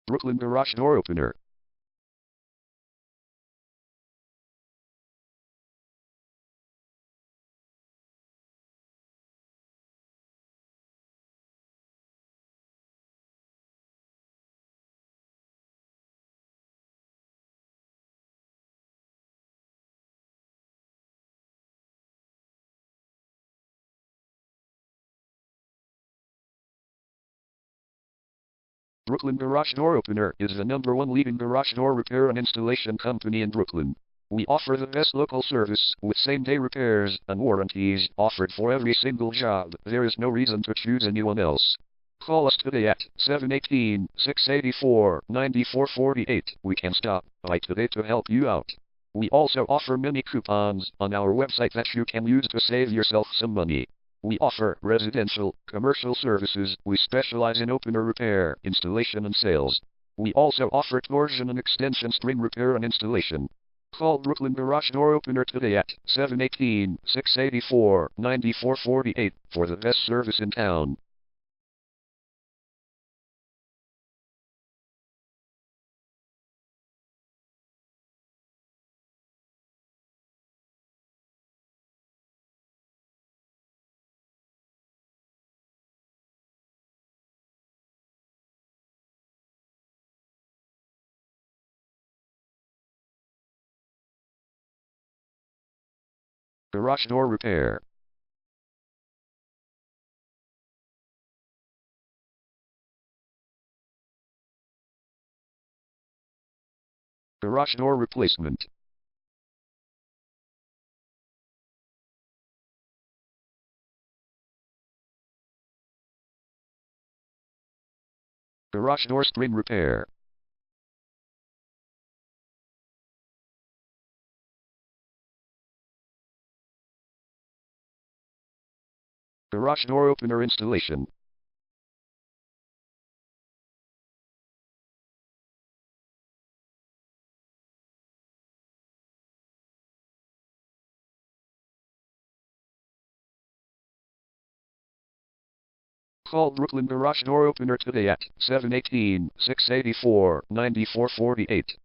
Brooklyn Garage Door Opener. Brooklyn Garage Door Opener is the #1 leading garage door repair and installation company in Brooklyn. We offer the best local service with same-day repairs and warranties offered for every single job. There is no reason to choose anyone else. Call us today at 718-684-9448. We can stop by today to help you out. We also offer many coupons on our website that you can use to save yourself some money. We offer residential, commercial services. We specialize in opener repair, installation and sales. We also offer torsion and extension string repair and installation. Call Brooklyn Garage Door Opener today at 718-684-9448 for the best service in town. Garage door repair. Garage door replacement. Garage door string repair. Garage door opener installation. Call Brooklyn Garage Door Opener today at 718-684-9448.